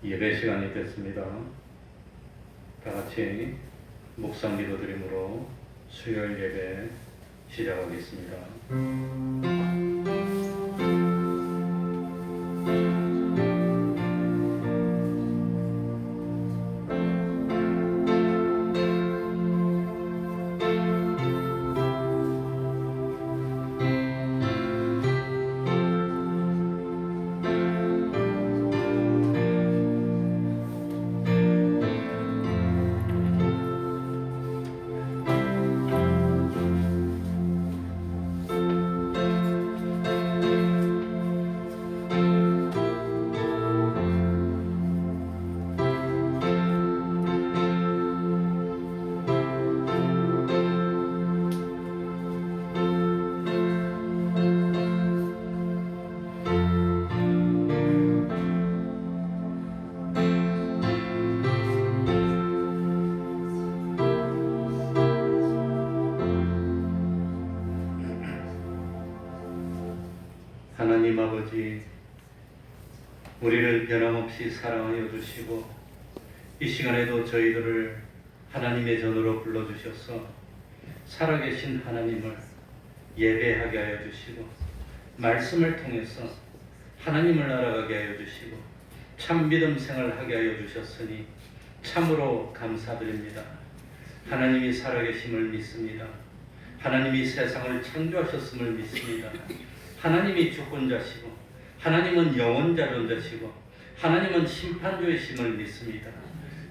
예배 시간이 됐습니다. 다 같이 묵상 기도드림으로 수요일 예배 시작하겠습니다. 하나님 아버지, 우리를 변함없이 사랑하여 주시고 이 시간에도 저희들을 하나님의 전으로 불러주셔서 살아계신 하나님을 예배하게 하여 주시고 말씀을 통해서 하나님을 알아가게 하여 주시고 참 믿음 생활하게 하여 주셨으니 참으로 감사드립니다. 하나님이 살아계심을 믿습니다. 하나님이 세상을 창조하셨음을 믿습니다. 하나님이 주권자시고 하나님은 영원자존자시고 하나님은 심판주이심을 믿습니다.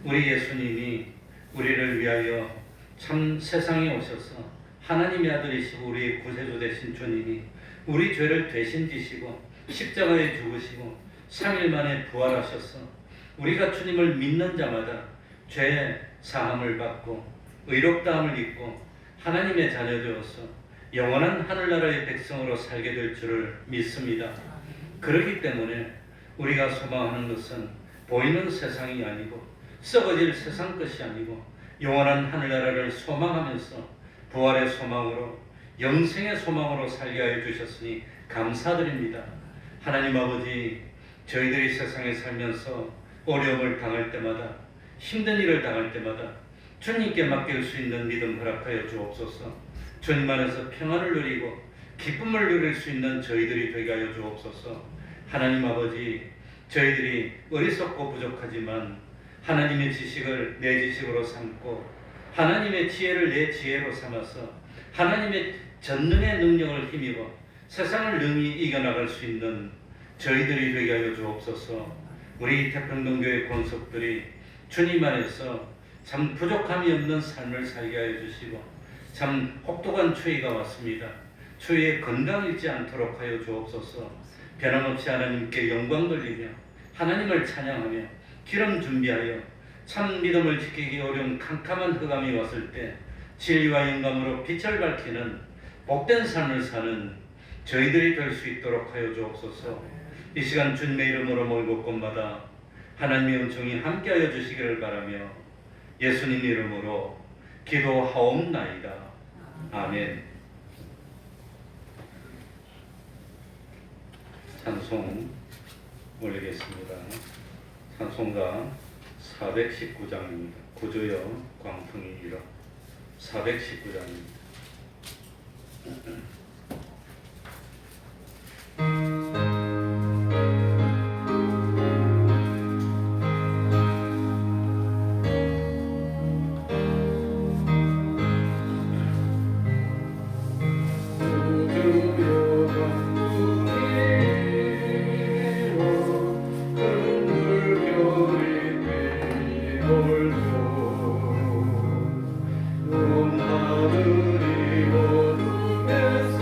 우리 예수님이 우리를 위하여 참 세상에 오셔서 하나님의 아들이시고 우리의 구세주 되신 주님이 우리 죄를 대신 지시고 십자가에 죽으시고 3일 만에 부활하셔서 우리가 주님을 믿는 자마다 죄 사함을 받고 의롭다함을 입고 하나님의 자녀 되어서 영원한 하늘나라의 백성으로 살게 될 줄을 믿습니다. 그렇기 때문에 우리가 소망하는 것은 보이는 세상이 아니고 썩어질 세상 것이 아니고 영원한 하늘나라를 소망하면서 부활의 소망으로 영생의 소망으로 살게 하여 주셨으니 감사드립니다. 하나님 아버지, 저희들이 세상에 살면서 어려움을 당할 때마다 힘든 일을 당할 때마다 주님께 맡길 수 있는 믿음 허락하여 주옵소서. 주님 안에서 평안을 누리고 기쁨을 누릴 수 있는 저희들이 되게 하여 주옵소서. 하나님 아버지, 저희들이 어리석고 부족하지만 하나님의 지식을 내 지식으로 삼고 하나님의 지혜를 내 지혜로 삼아서 하나님의 전능의 능력을 힘입어 세상을 능히 이겨나갈 수 있는 저희들이 되게 하여 주옵소서. 우리 태평동교회 권속들이 주님 안에서 참 부족함이 없는 삶을 살게 하여 주시고 참 혹독한 추위가 왔습니다. 추위에 건강 잃지 않도록 하여 주옵소서. 변함없이 하나님께 영광 돌리며 하나님을 찬양하며 기름 준비하여 참 믿음을 지키기 어려운 캄캄한 흑암이 왔을 때 진리와 영감으로 빛을 밝히는 복된 삶을 사는 저희들이 될 수 있도록 하여 주옵소서. 이 시간 주님의 이름으로 모이고 곳마다 하나님의 은총이 함께하여 주시기를 바라며 예수님 이름으로 기도하옵나이다. 아멘. 찬송 올리겠습니다. 찬송가 419장입니다. 구주여 광풍이 일어. 419장입니다. 하늘이 어둠에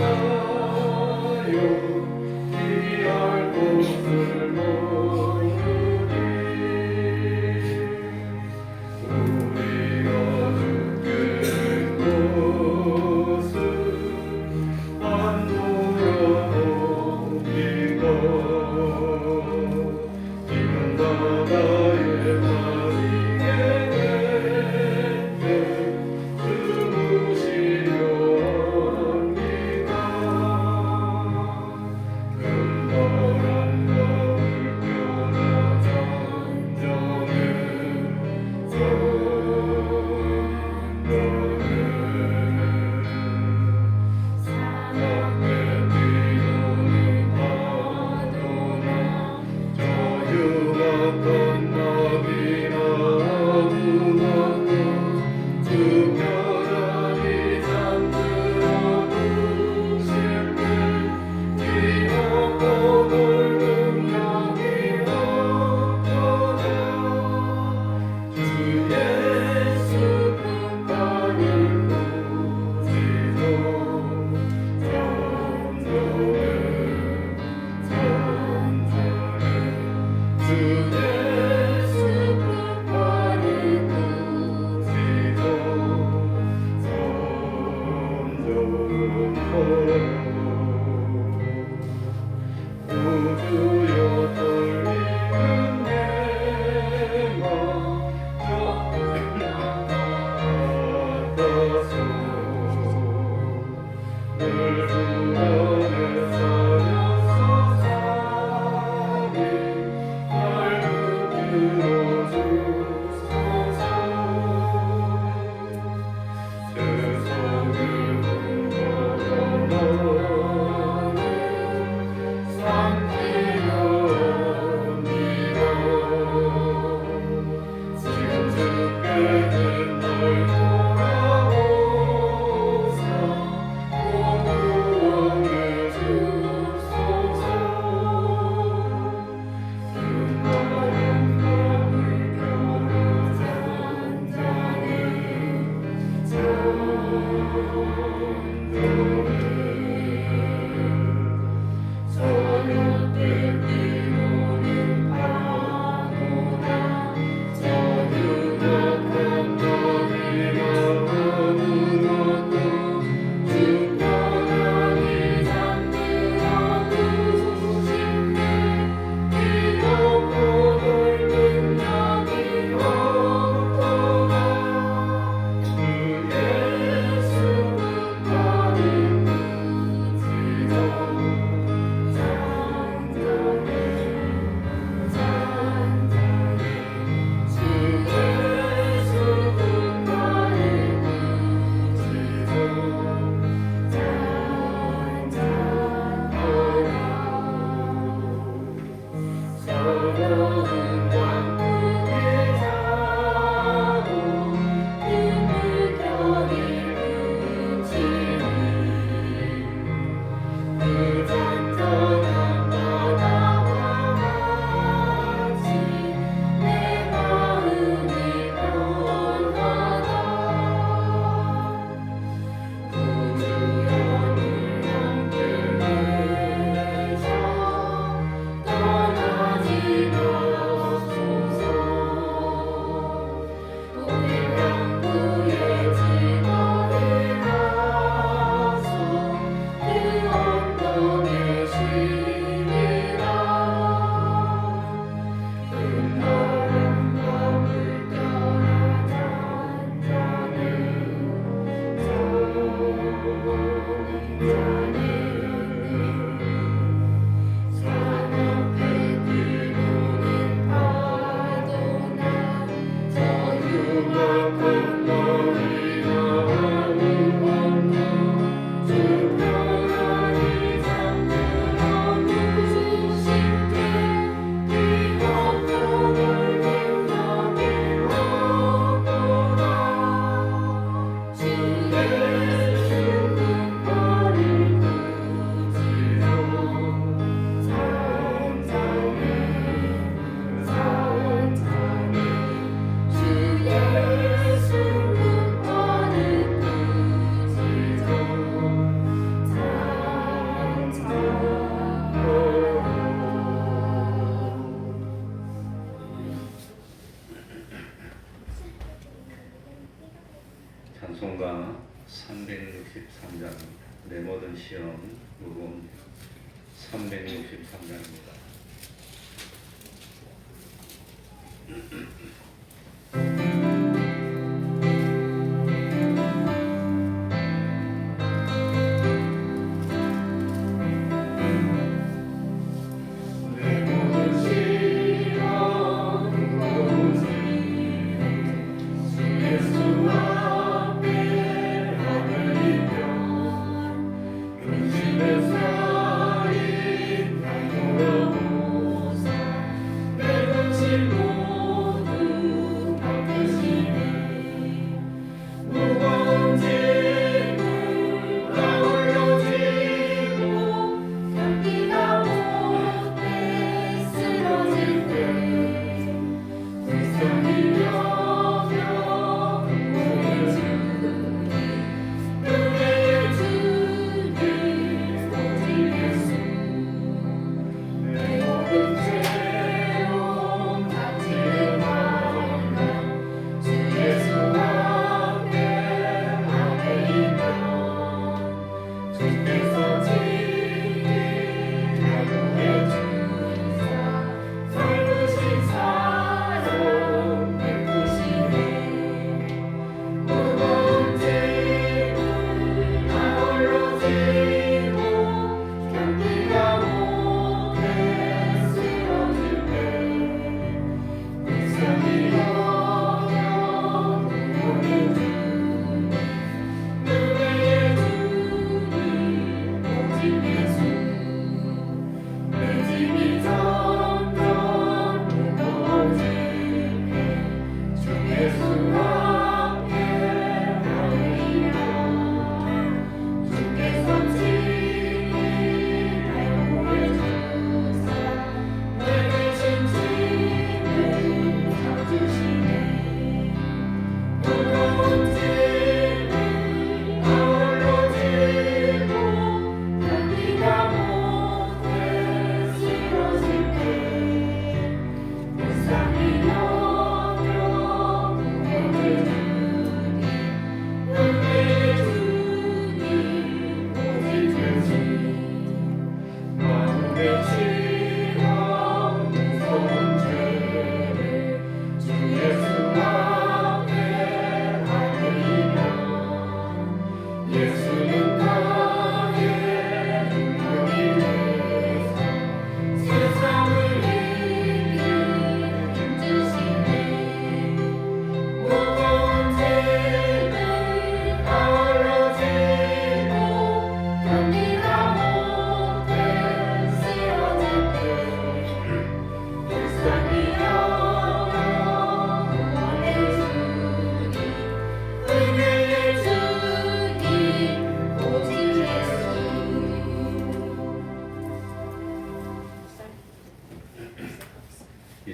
찬송가 363장 내 모든 시험 무거운 363장입니다. 내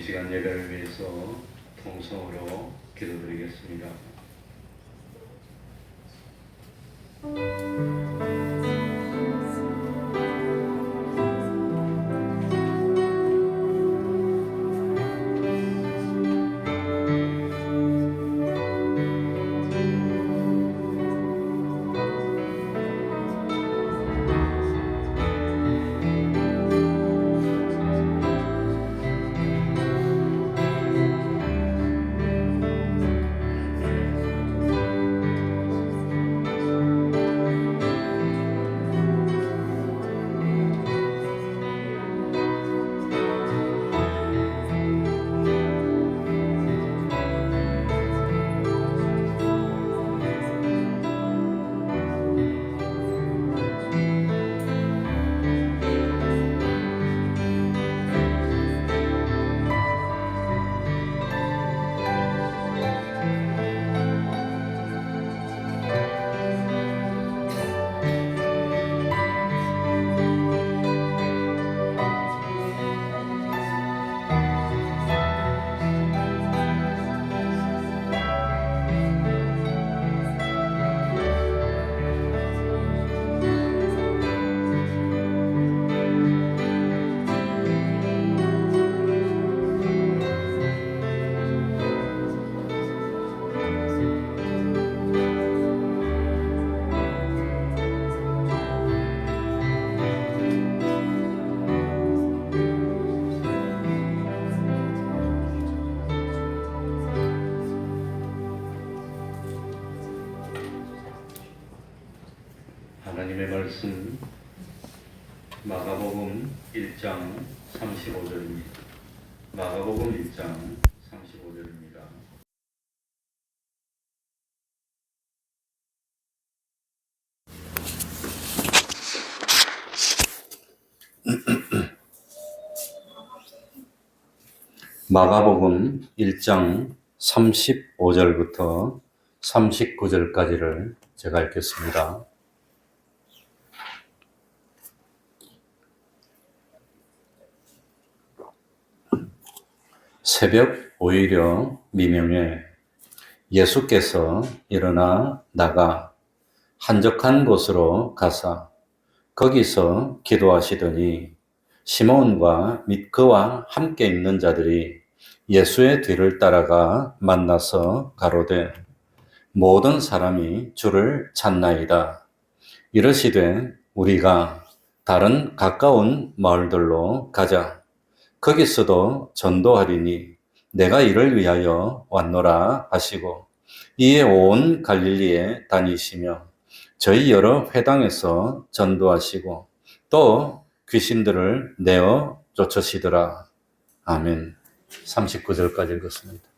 시간 예배를 위해서 통성으로 기도드리겠습니다. 하나님의 말씀 마가복음 1장 35절입니다. 마가복음 1장 35절입니다. 마가복음 1장 35절부터 39절까지를 제가 읽겠습니다. 새벽 오히려 미명에 예수께서 일어나 나가 한적한 곳으로 가사 거기서 기도하시더니 시몬과 및 그와 함께 있는 자들이 예수의 뒤를 따라가 만나서 가로되 모든 사람이 주를 찾나이다. 이르시되 우리가 다른 가까운 마을들로 가자. 거기서도 전도하리니 내가 이를 위하여 왔노라 하시고 이에 온 갈릴리에 다니시며 저희 여러 회당에서 전도하시고 또 귀신들을 내어 쫓으시더라. 아멘. 39절까지 읽었습니다.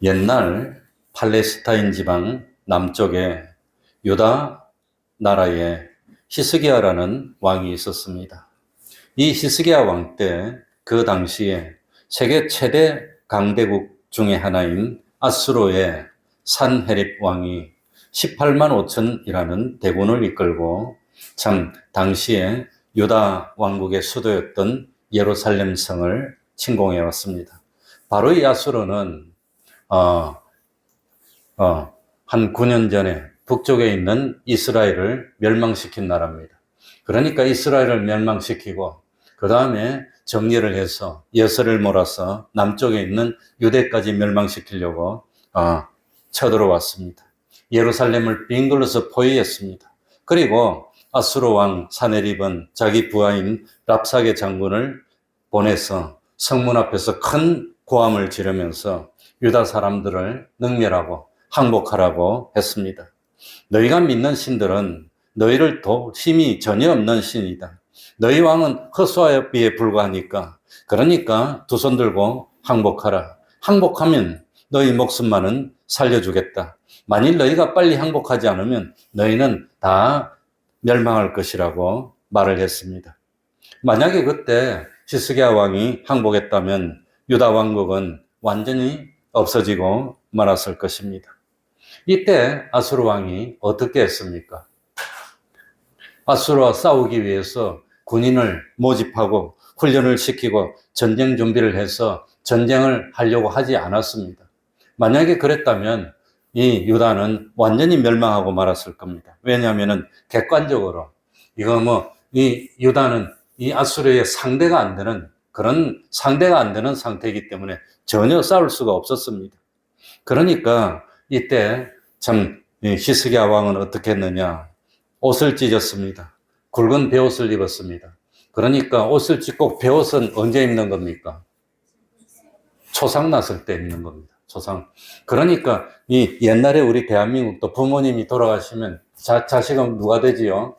옛날 팔레스타인 지방 남쪽에 유다 나라에 히스기야라는 왕이 있었습니다. 이 히스기야 왕 때 그 당시에 세계 최대 강대국 중의 하나인 아수르의 산헤립 왕이 18만 5천이라는 대군을 이끌고 참 당시에 유다 왕국의 수도였던 예루살렘 성을 침공해 왔습니다. 바로 이 아수르는 한 9년 전에 북쪽에 있는 이스라엘을 멸망시킨 나라입니다. 그러니까 이스라엘을 멸망시키고 그 다음에 정리를 해서 여세를 몰아서 남쪽에 있는 유대까지 멸망시키려고 쳐들어왔습니다. 예루살렘을 빙글러서 포위했습니다. 그리고 아수르 왕 사네립은 자기 부하인 랍사게 장군을 보내서 성문 앞에서 큰 고함을 지르면서 유다 사람들을 능멸하고 항복하라고 했습니다. 너희가 믿는 신들은 너희를 도울 힘이 전혀 없는 신이다. 너희 왕은 허수아비에 불과하니까 그러니까 두 손 들고 항복하라. 항복하면 너희 목숨만은 살려주겠다. 만일 너희가 빨리 항복하지 않으면 너희는 다 멸망할 것이라고 말을 했습니다. 만약에 그때 히스기야 왕이 항복했다면 유다 왕국은 완전히 없어지고 말았을 것입니다. 이때 아수르 왕이 어떻게 했습니까? 아수르와 싸우기 위해서 군인을 모집하고 훈련을 시키고 전쟁 준비를 해서 전쟁을 하려고 하지 않았습니다. 만약에 그랬다면 이 유다는 완전히 멸망하고 말았을 겁니다. 왜냐하면 객관적으로 이거 이 유다는 이 아수르의 상대가 안 되는 그런 상대가 안 되는 상태이기 때문에 전혀 싸울 수가 없었습니다. 그러니까 이때 참 히스기야 왕은 어떻게 했느냐? 옷을 찢었습니다. 굵은 베옷을 입었습니다. 그러니까 옷을 찢고 베옷은 언제 입는 겁니까? 초상 났을 때 입는 겁니다. 초상. 그러니까 이 옛날에 우리 대한민국도 부모님이 돌아가시면 자식은 누가 되지요?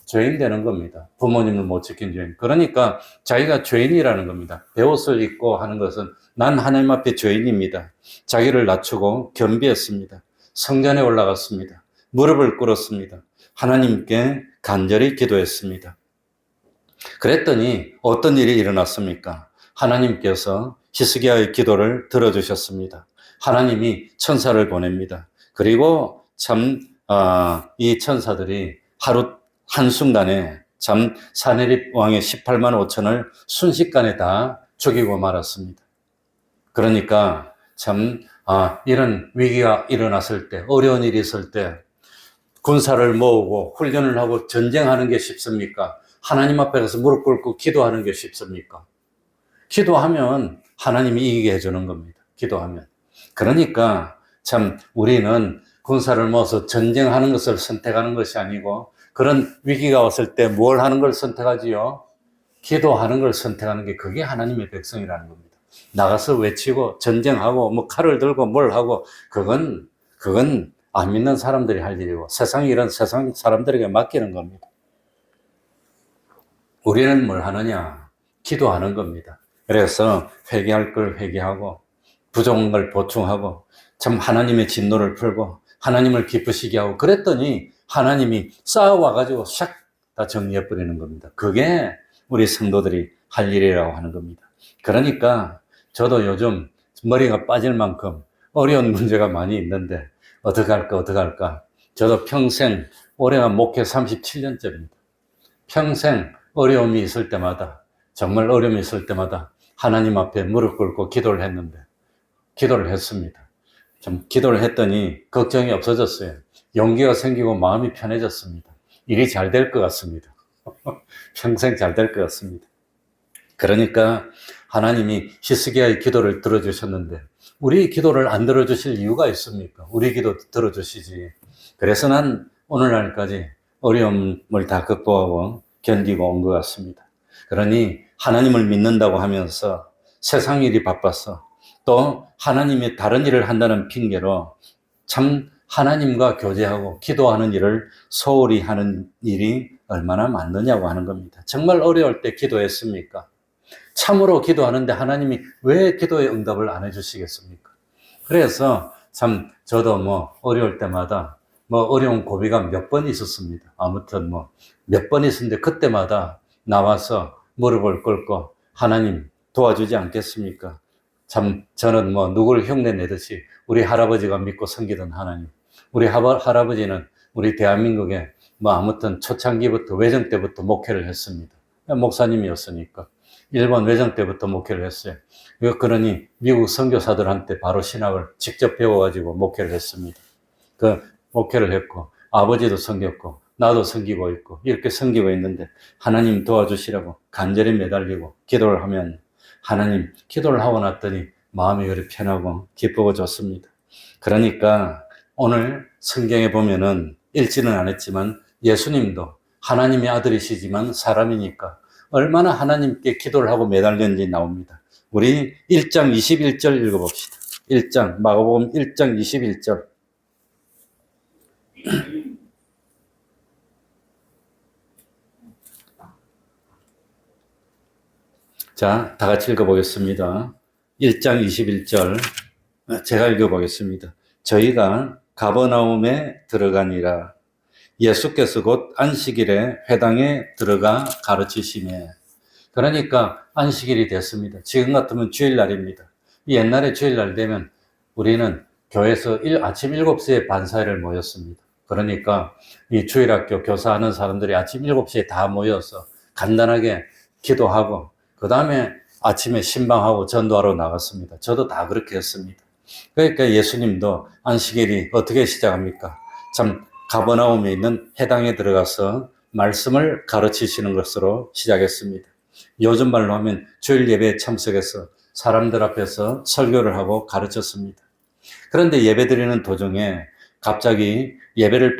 죄인 되는 겁니다. 부모님을 못 지킨 죄인. 그러니까 자기가 죄인이라는 겁니다. 베옷을 입고 하는 것은 난 하나님 앞에 죄인입니다. 자기를 낮추고 겸비했습니다. 성전에 올라갔습니다. 무릎을 꿇었습니다. 하나님께 간절히 기도했습니다. 그랬더니 어떤 일이 일어났습니까? 하나님께서 히스기야의 기도를 들어주셨습니다. 하나님이 천사를 보냅니다. 그리고 이 천사들이 하루 한순간에 사네립 왕의 18만 5천을 순식간에 다 죽이고 말았습니다. 그러니까 이런 위기가 일어났을 때, 어려운 일이 있을 때 군사를 모으고 훈련을 하고 전쟁하는 게 쉽습니까? 하나님 앞에 가서 무릎 꿇고 기도하는 게 쉽습니까? 기도하면 하나님이 이기게 해주는 겁니다. 기도하면. 그러니까 우리는 군사를 모아서 전쟁하는 것을 선택하는 것이 아니고 그런 위기가 왔을 때 뭘 하는 걸 선택하지요? 기도하는 걸 선택하는 게 그게 하나님의 백성이라는 겁니다. 나가서 외치고 전쟁하고 칼을 들고 뭘 하고 그건 안 믿는 사람들이 할 일이고 세상이 이런 세상 사람들에게 맡기는 겁니다. 우리는 뭘 하느냐? 기도하는 겁니다. 그래서 회개할 걸 회개하고 부족한 걸 보충하고 하나님의 진노를 풀고 하나님을 기쁘시게 하고 그랬더니 하나님이 쌓아와가지고 샥 다 정리해버리는 겁니다. 그게 우리 성도들이 할 일이라고 하는 겁니다. 그러니까 저도 요즘 머리가 빠질 만큼 어려운 문제가 많이 있는데 어떡할까. 저도 평생 올해가 목회 37년째입니다. 평생 어려움이 있을 때마다 정말 어려움이 있을 때마다 하나님 앞에 무릎 꿇고 기도를 했습니다. 기도를 했더니 걱정이 없어졌어요. 용기가 생기고 마음이 편해졌습니다. 일이 잘 될 것 같습니다. 평생 잘 될 것 같습니다. 그러니까 하나님이 히스기야의 기도를 들어주셨는데 우리 기도를 안 들어주실 이유가 있습니까? 우리 기도 들어주시지. 그래서 난 오늘날까지 어려움을 다 극복하고 견디고 온 것 같습니다. 그러니 하나님을 믿는다고 하면서 세상 일이 바빠서 또 하나님이 다른 일을 한다는 핑계로 하나님과 교제하고 기도하는 일을 소홀히 하는 일이 얼마나 많느냐고 하는 겁니다. 정말 어려울 때 기도했습니까? 참으로 기도하는데 하나님이 왜 기도의 응답을 안 해주시겠습니까? 그래서 저도 어려울 때마다 어려운 고비가 몇 번 있었습니다. 아무튼 몇 번 있었는데 그때마다 나와서 무릎을 꿇고 하나님 도와주지 않겠습니까? 저는 누구를 흉내 내듯이 우리 할아버지가 믿고 섬기던 하나님, 우리 할아버지는 우리 대한민국에 아무튼 초창기부터 외정 때부터 목회를 했습니다. 목사님이었으니까. 일본 외정 때부터 목회를 했어요. 그러니 미국 선교사들한테 바로 신학을 직접 배워가지고 목회를 했습니다. 목회를 했고 아버지도 섬겼고 나도 섬기고 있고 이렇게 섬기고 있는데 하나님 도와주시라고 간절히 매달리고 기도를 하면 하나님 기도를 하고 났더니 마음이 그리 편하고 기쁘고 좋습니다. 그러니까 오늘 성경에 보면은 읽지는 않았지만 예수님도 하나님의 아들이시지만 사람이니까 얼마나 하나님께 기도를 하고 매달렸는지 나옵니다. 우리 1장 21절 읽어봅시다. 1장 마가복음 1장 21절. 자, 다 같이 읽어보겠습니다. 1장 21절 제가 읽어보겠습니다. 저희가 가버나움에 들어가니라. 예수께서 곧 안식일에 회당에 들어가 가르치시매. 그러니까 안식일이 됐습니다. 지금 같으면 주일날입니다. 옛날에 주일날 되면 우리는 교회에서 아침 7시에 반사회를 모였습니다. 그러니까 이 주일학교 교사하는 사람들이 아침 7시에 다 모여서 간단하게 기도하고 그 다음에 아침에 신방하고 전도하러 나갔습니다. 저도 다 그렇게 했습니다. 그러니까 예수님도 안식일이 어떻게 시작합니까? 참 가버나움에 있는 회당에 들어가서 말씀을 가르치시는 것으로 시작했습니다. 요즘 말로 하면 주일 예배에 참석해서 사람들 앞에서 설교를 하고 가르쳤습니다. 그런데 예배드리는 도중에 갑자기 예배를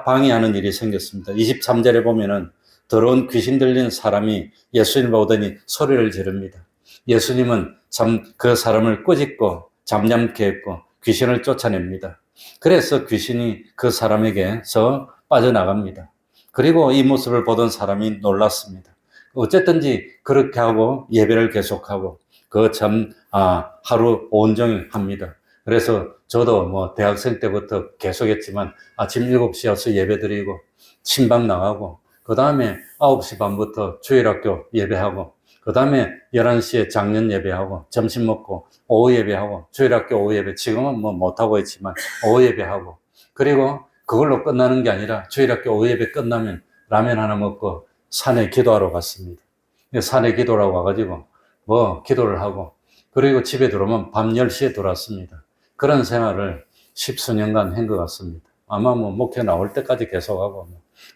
방해하는 일이 생겼습니다. 23절에 보면은 더러운 귀신 들린 사람이 예수님을 보더니 소리를 지릅니다. 예수님은 참 그 사람을 꾸짖고 잠잠케 했고 귀신을 쫓아냅니다. 그래서 귀신이 그 사람에게서 빠져나갑니다. 그리고 이 모습을 보던 사람이 놀랐습니다. 어쨌든지 그렇게 하고 예배를 계속하고 하루 온종일 합니다. 그래서 저도 뭐 대학생 때부터 계속했지만 아침 7시에 와서 예배 드리고 신방 나가고 그 다음에 9시 반부터 주일학교 예배하고 그 다음에 11시에 장년 예배하고 점심 먹고 오후 예배하고 주일학교 오후 예배 지금은 뭐 못하고 있지만 오후 예배하고 그리고 그걸로 끝나는 게 아니라 주일학교 오후 예배 끝나면 라면 하나 먹고 산에 기도하러 갔습니다. 산에 기도하러 와가지고 뭐 기도를 하고 그리고 집에 들어오면 밤 10시에 돌아왔습니다. 그런 생활을 10수년간 한 것 같습니다. 아마 뭐 목회 나올 때까지 계속하고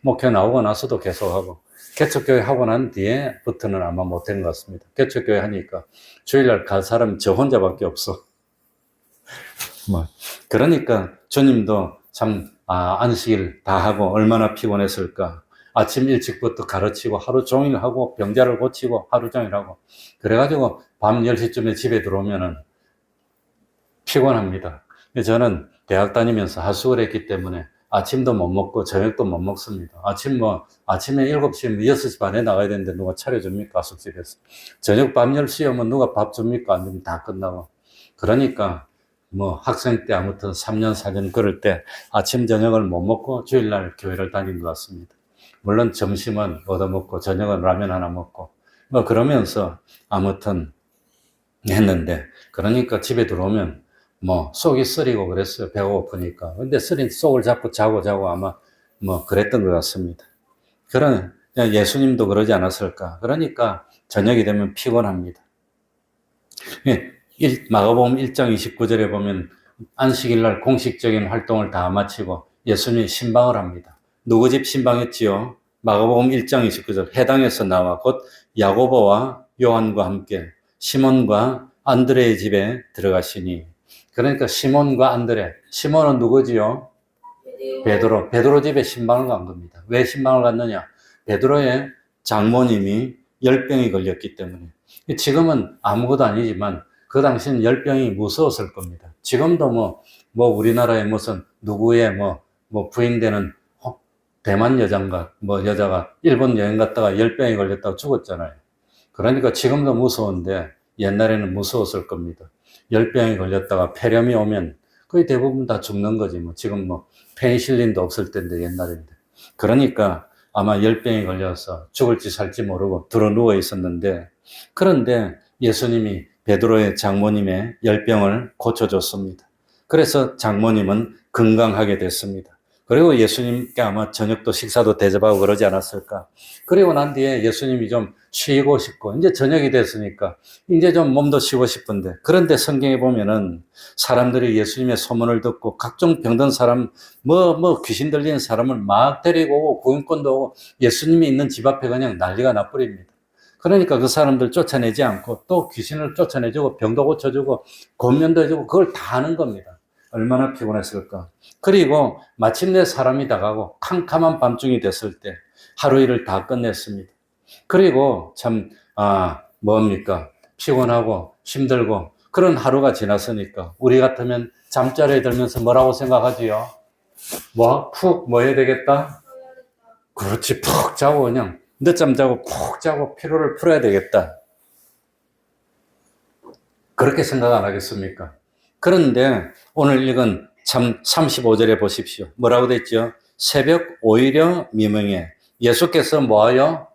목회 나오고 나서도 계속하고 개척교회 하고 난 뒤에부터는 아마 못한 것 같습니다. 개척교회 하니까 주일날 갈 사람이 저 혼자밖에 없어. 그러니까 주님도 참 안식일 다 하고 얼마나 피곤했을까. 아침 일찍부터 가르치고 하루 종일 하고 병자를 고치고 하루 종일 하고 그래가지고 밤 10시쯤에 집에 들어오면은 피곤합니다. 저는 대학 다니면서 하숙을 했기 때문에 아침도 못 먹고 저녁도 못 먹습니다. 아침에 7시, 6시 반에 나가야 되는데 누가 차려줍니까? 하숙집에서. 저녁 밤 10시에 오면 누가 밥 줍니까? 안 되면 다 끝나고. 그러니까 뭐 학생 때 아무튼 3년, 4년 그럴 때 아침, 저녁을 못 먹고 주일날 교회를 다닌 것 같습니다. 물론 점심은 얻어먹고 저녁은 라면 하나 먹고 뭐 그러면서 아무튼 했는데 그러니까 집에 들어오면 뭐 속이 쓰리고 그랬어요. 배가 고프니까. 근데 쓰린 속을 자꾸 자고 아마 뭐 그랬던 것 같습니다. 그런 예수님도 그러지 않았을까. 그러니까 저녁이 되면 피곤합니다. 마가복음 1장 29절에 보면 안식일 날 공식적인 활동을 다 마치고 예수님이 신방을 합니다. 누구 집 신방했지요? 마가복음 1장 29절 해당에서 나와 곧 야고보와 요한과 함께 시몬과 안드레의 집에 들어가시니 그러니까 시몬과 안드레 시몬은 누구지요? 베드로 집에 신방을 간 겁니다. 왜 신방을 갔느냐? 베드로의 장모님이 열병이 걸렸기 때문에 지금은 아무것도 아니지만 그 당시는 열병이 무서웠을 겁니다. 지금도 뭐 우리나라에 무슨 누구의 뭐 부인되는 대만 여자가 일본 여행 갔다가 열병이 걸렸다고 죽었잖아요. 그러니까 지금도 무서운데 옛날에는 무서웠을 겁니다. 열병이 걸렸다가 폐렴이 오면 거의 대부분 다 죽는 거지. 지금 페니실린도 없을 때인데 옛날인데. 그러니까 아마 열병이 걸려서 죽을지 살지 모르고 들어 누워 있었는데 그런데 예수님이 베드로의 장모님의 열병을 고쳐줬습니다. 그래서 장모님은 건강하게 됐습니다. 그리고 예수님께 아마 저녁도 식사도 대접하고 그러지 않았을까. 그리고 난 뒤에 예수님이 좀 쉬고 싶고 이제 저녁이 됐으니까 이제 좀 몸도 쉬고 싶은데 그런데 성경에 보면은 사람들이 예수님의 소문을 듣고 각종 병든 사람 귀신 들리는 사람을 막 데리고 오고 구원권도 오고 예수님이 있는 집 앞에 그냥 난리가 나버립니다. 그러니까 그 사람들 쫓아내지 않고 또 귀신을 쫓아내주고 병도 고쳐주고 권면도 해주고 그걸 다 하는 겁니다. 얼마나 피곤했을까. 그리고 마침내 사람이 다 가고 캄캄한 밤중이 됐을 때 하루 일을 다 끝냈습니다. 그리고 참 피곤하고 힘들고 그런 하루가 지났으니까 우리 같으면 잠자리에 들면서 뭐라고 생각하지요? 푹 해야 되겠다? 그렇지, 푹 자고 그냥 늦잠 자고 푹 자고 피로를 풀어야 되겠다. 그렇게 생각 안 하겠습니까? 그런데 오늘 읽은 참 35절에 보십시오. 뭐라고 됐죠? 새벽 오히려 미명에 예수께서 뭐하여?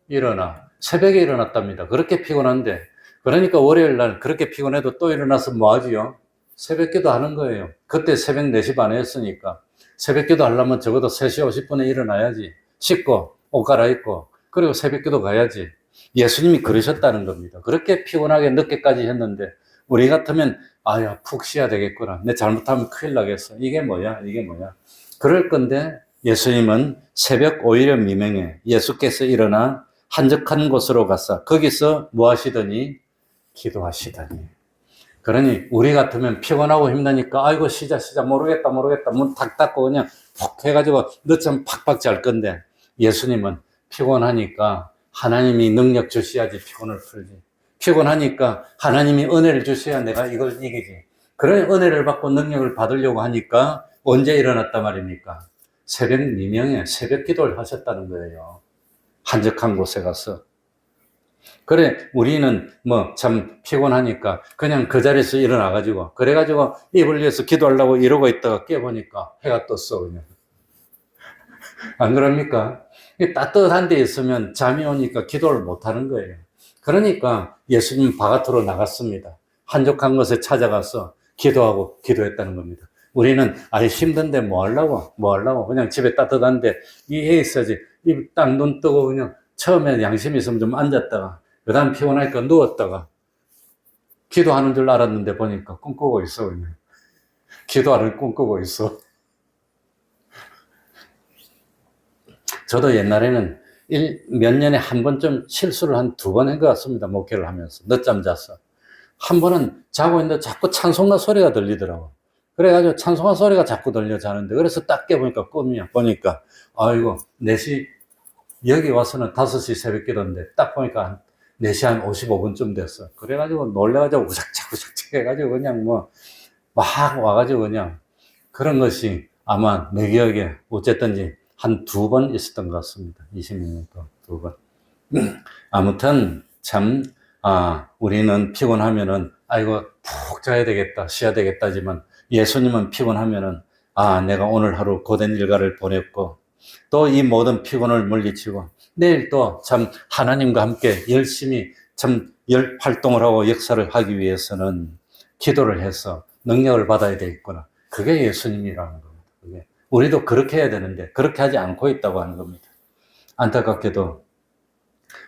일어나. 새벽에 일어났답니다. 그렇게 피곤한데. 그러니까 월요일 날 그렇게 피곤해도 또 일어나서 뭐하지요? 새벽 기도 하는 거예요. 그때 새벽 4시 반에 했으니까 새벽기도 하려면 적어도 3시 50분에 일어나야지. 씻고 옷 갈아입고 그리고 새벽기도 가야지. 예수님이 그러셨다는 겁니다. 그렇게 피곤하게 늦게까지 했는데 우리 같으면 아야 푹 쉬어야 되겠구나. 내 잘못하면 큰일 나겠어. 이게 뭐야? 그럴 건데 예수님은 새벽 오히려 미명에 예수께서 일어나 한적한 곳으로 가서 거기서 뭐 하시더니 기도하시더니. 그러니 우리 같으면 피곤하고 힘드니까 아이고 쉬자 모르겠다 문 탁 닫고 그냥 푹 해가지고 늦잠 팍팍 잘 건데 예수님은 피곤하니까 하나님이 능력 주셔야지 피곤을 풀지. 피곤하니까 하나님이 은혜를 주셔야 내가 이걸 이기지. 그런 은혜를 받고 능력을 받으려고 하니까 언제 일어났단 말입니까? 새벽 미명에 새벽 기도를 하셨다는 거예요. 한적한 곳에 가서. 그래, 우리는 뭐 참 피곤하니까 그냥 그 자리에서 일어나가지고, 그래가지고 입을 위해서 기도하려고 이러고 있다가 깨보니까 해가 떴어, 그냥. 안 그럽니까? 따뜻한 데 있으면 잠이 오니까 기도를 못 하는 거예요. 그러니까 예수님 바깥으로 나갔습니다. 한적한 곳에 찾아가서 기도했다는 겁니다. 우리는 아예 힘든데 뭐 하려고 그냥 집에 따뜻한데 이해 있어야지. 입 딱 눈 뜨고 그냥 처음에 양심이 있으면 좀 앉았다가 그 다음 피곤하니까 누웠다가 기도하는 줄 알았는데 보니까 꿈꾸고 있어. 그냥. 기도하는 꿈꾸고 있어. 저도 옛날에는 몇 년에 한 번쯤 실수를 한 2번 한 것 같습니다. 목회를 하면서. 늦잠 자서. 한 번은 자고 있는데 자꾸 찬송가 소리가 들리더라고. 그래가지고 찬송가 소리가 자꾸 들려 자는데, 그래서 딱 깨보니까 꿈이야. 보니까, 아이고, 4시, 여기 와서는 5시 새벽 기도인데, 딱 보니까 한 4시 한 55분쯤 됐어. 그래가지고 놀래가지고 우삭착 해가지고 그냥 뭐, 막 와가지고 그냥 그런 것이 아마 내 기억에 어쨌든지 한 2번 있었던 것 같습니다. 26년 동안 2번. 아무튼 참 우리는 피곤하면은 아이고 푹 자야 되겠다, 쉬어야 되겠다지만 예수님은 피곤하면은 내가 오늘 하루 고된 일과를 보냈고 또 이 모든 피곤을 물리치고 내일 또 참 하나님과 함께 열심히 참 활동을 하고 역사를 하기 위해서는 기도를 해서 능력을 받아야 되겠구나. 그게 예수님이라는 겁니다. 그게. 우리도 그렇게 해야 되는데 그렇게 하지 않고 있다고 하는 겁니다. 안타깝게도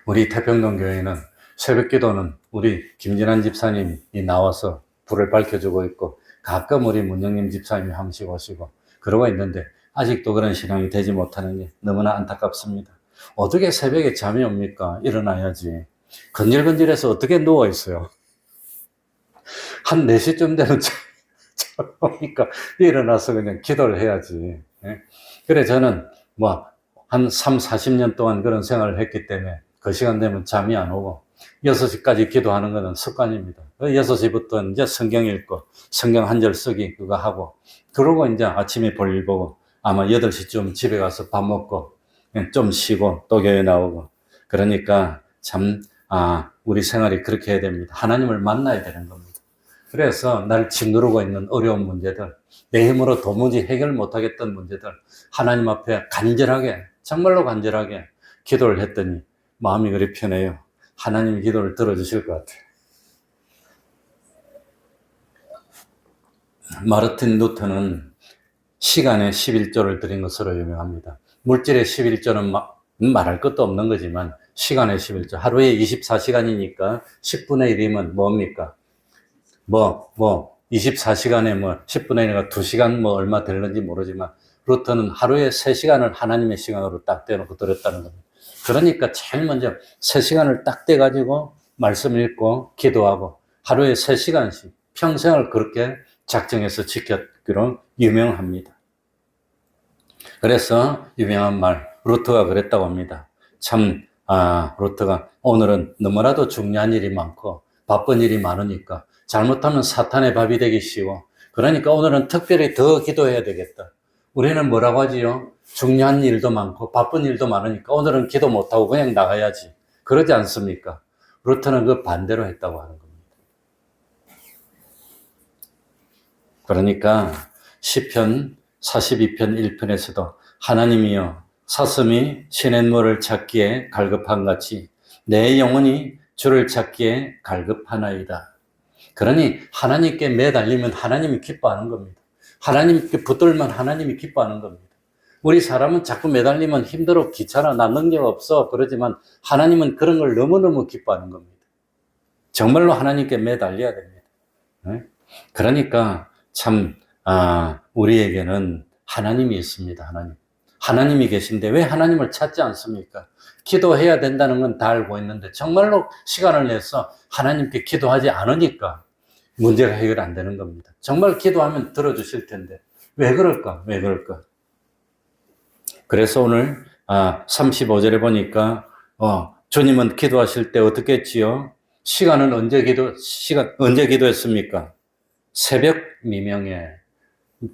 우리 태평동 교회는 새벽 기도는 우리 김진환 집사님이 나와서 불을 밝혀주고 있고 가끔 우리 문영님 집사님이 한 번씩 오시고 그러고 있는데 아직도 그런 신앙이 되지 못하는 게 너무나 안타깝습니다. 어떻게 새벽에 잠이 옵니까? 일어나야지. 건질건질해서 어떻게 누워있어요? 한 4시쯤 되면 잠이 오니까 일어나서 그냥 기도를 해야지. 그래 저는 뭐 한 40년 동안 그런 생활을 했기 때문에 그 시간 되면 잠이 안 오고 6시까지 기도하는 것은 습관입니다. 6시부터 이제 성경 읽고 성경 한 절 쓰기 그거 하고 그러고 이제 아침에 볼일 보고 아마 8시쯤 집에 가서 밥 먹고 좀 쉬고 또 교회 나오고 그러니까 참 우리 생활이 그렇게 해야 됩니다. 하나님을 만나야 되는 겁니다. 그래서 날 짓누르고 있는 어려운 문제들, 내 힘으로 도무지 해결 못하겠던 문제들 하나님 앞에 간절하게 정말로 간절하게 기도를 했더니 마음이 그리 편해요. 하나님이 기도를 들어주실 것 같아요. 마르틴 루터는 시간의 11조를 드린 것으로 유명합니다. 물질의 11조는 말할 것도 없는 거지만 시간의 11조, 하루에 24시간이니까 10분의 1이면 뭡니까? 24시간에 10분의 1이니까 2시간 얼마 되는지 모르지만 루터는 하루에 3시간을 하나님의 시간으로 딱 떼놓고 들었다는 겁니다. 그러니까 제일 먼저 3시간을 딱 떼가지고 말씀 읽고 기도하고 하루에 3시간씩 평생을 그렇게 작정해서 지켰기로 유명합니다. 그래서 유명한 말, 루터가 그랬다고 합니다. 참, 루터가 오늘은 너무나도 중요한 일이 많고 바쁜 일이 많으니까 잘못하면 사탄의 밥이 되기 쉬워. 그러니까 오늘은 특별히 더 기도해야 되겠다. 우리는 뭐라고 하지요? 중요한 일도 많고 바쁜 일도 많으니까 오늘은 기도 못하고 그냥 나가야지. 그러지 않습니까? 루터는 그 반대로 했다고 하는 겁니다. 그러니까 시편 42편 1편에서도 하나님이여 사슴이 시냇물을 찾기에 갈급한 같이 내 영혼이 주를 찾기에 갈급하나이다. 그러니 하나님께 매달리면 하나님이 기뻐하는 겁니다. 하나님께 붙들면 하나님이 기뻐하는 겁니다. 우리 사람은 자꾸 매달리면 힘들어, 귀찮아, 나 능력 없어 그러지만 하나님은 그런 걸 너무너무 기뻐하는 겁니다. 정말로 하나님께 매달려야 됩니다. 네? 그러니까 참 우리에게는 하나님이 있습니다. 하나님이 계신데 왜 하나님을 찾지 않습니까? 기도해야 된다는 건 다 알고 있는데 정말로 시간을 내서 하나님께 기도하지 않으니까 문제가 해결 안 되는 겁니다. 정말 기도하면 들어주실 텐데 왜 그럴까? 왜 그럴까? 그래서 오늘 35절에 보니까 주님은 기도하실 때 어떻게 했지요? 시간은 언제 기도했습니까? 새벽 미명에,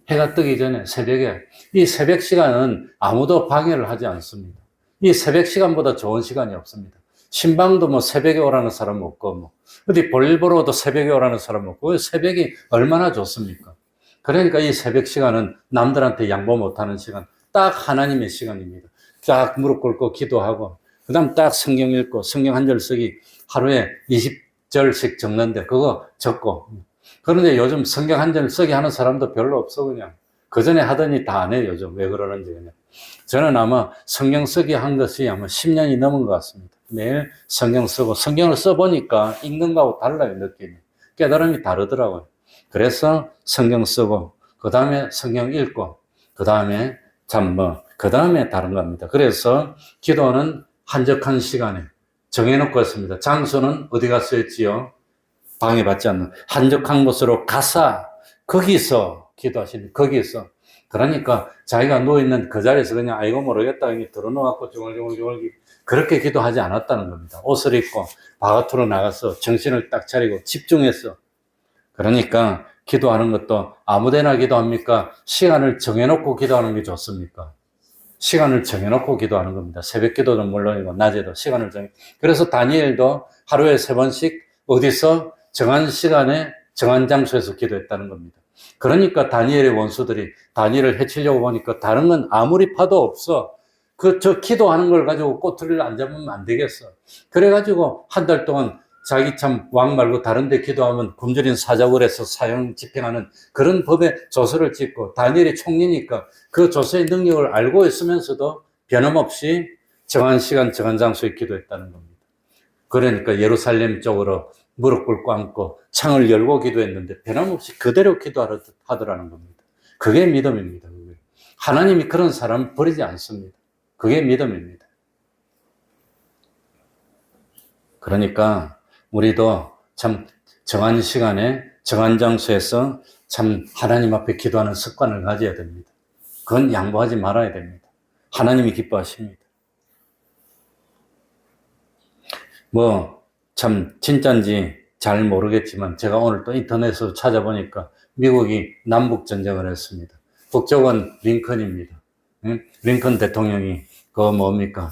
해가 뜨기 전에 새벽에. 이 새벽 시간은 아무도 방해를 하지 않습니다. 이 새벽 시간보다 좋은 시간이 없습니다. 신방도 뭐 새벽에 오라는 사람 없고, 어디 볼일 보러 와도 새벽에 오라는 사람 없고, 새벽이 얼마나 좋습니까? 그러니까 이 새벽 시간은 남들한테 양보 못하는 시간, 딱 하나님의 시간입니다. 딱 무릎 꿇고 기도하고, 그 다음 딱 성경 읽고, 성경 한 절 쓰기 하루에 20절씩 적는데, 그거 적고. 그런데 요즘 성경 한 절 쓰기 하는 사람도 별로 없어, 그냥. 그 전에 하더니 다 안 해, 요즘. 왜 그러는지, 그냥. 저는 아마 성경 쓰기 한 것이 아마 10년이 넘은 것 같습니다. 매일 성경 쓰고, 성경을 써보니까 읽는 거하고 달라요, 느낌이. 깨달음이 다르더라고요. 그래서 성경 쓰고, 그 다음에 성경 읽고, 그 다음에 그 다음에 다른 겁니다. 그래서 기도는 한적한 시간에 정해놓고 있습니다. 장소는 어디 가서 했지요? 방해받지 않는 한적한 곳으로 가서 거기서 기도하시는, 거기서. 그러니까 자기가 누워있는 그 자리에서 그냥 아이고 모르겠다 이렇게 들어놓고 중얼중얼 그렇게 기도하지 않았다는 겁니다. 옷을 입고 바깥으로 나가서 정신을 딱 차리고 집중해서. 그러니까 기도하는 것도 아무데나 기도합니까? 시간을 정해놓고 기도하는 게 좋습니까? 시간을 정해놓고 기도하는 겁니다. 새벽 기도는 물론이고 낮에도 시간을 그래서 다니엘도 하루에 3번씩 어디서 정한 시간에 정한 장소에서 기도했다는 겁니다. 그러니까 다니엘의 원수들이 다니엘을 해치려고 보니까 다른 건 아무리 파도 없어. 저 기도하는 걸 가지고 꼬투리를 안 잡으면 안 되겠어. 그래가지고 한 달 동안 자기 참 왕 말고 다른 데 기도하면 굶주린 사자굴 에서 사형 집행하는 그런 법의 조서를 찍고, 다니엘이 총리니까 그 조서의 능력을 알고 있으면서도 변함없이 정한 시간 정한 장소에 기도했다는 겁니다. 그러니까 예루살렘 쪽으로 무릎 꿇고 앉고 창을 열고 기도했는데 변함없이 그대로 기도하더라는 겁니다. 그게 믿음입니다. 하나님이 그런 사람 버리지 않습니다. 그게 믿음입니다. 그러니까 우리도 참 정한 시간에 정한 장소에서 참 하나님 앞에 기도하는 습관을 가져야 됩니다. 그건 양보하지 말아야 됩니다. 하나님이 기뻐하십니다. 참 진짜인지 잘 모르겠지만 제가 오늘 또 인터넷으로 찾아보니까 미국이 남북전쟁을 했습니다. 북쪽은 링컨입니다. 링컨 대통령이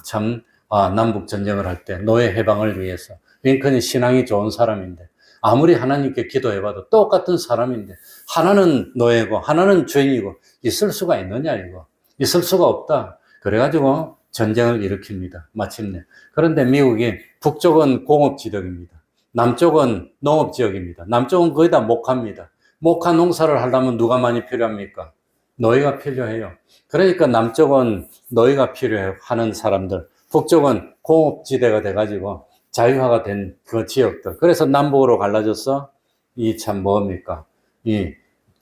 참 남북전쟁을 할 때 노예 해방을 위해서, 링컨이 신앙이 좋은 사람인데 아무리 하나님께 기도해봐도 똑같은 사람인데 하나는 노예고 하나는 죄인이고 있을 수가 있느냐, 이거. 있을 수가 없다. 그래가지고 전쟁을 일으킵니다. 마침내. 그런데 미국이 북쪽은 공업지역입니다. 남쪽은 농업지역입니다. 남쪽은 거의 다 목화입니다. 목화 농사를 하려면 누가 많이 필요합니까? 노예가 필요해요. 그러니까 남쪽은 노예가 필요하는 사람들, 북쪽은 공업지대가 돼가지고 자유화가 된 그 지역들. 그래서 남북으로 갈라져서 이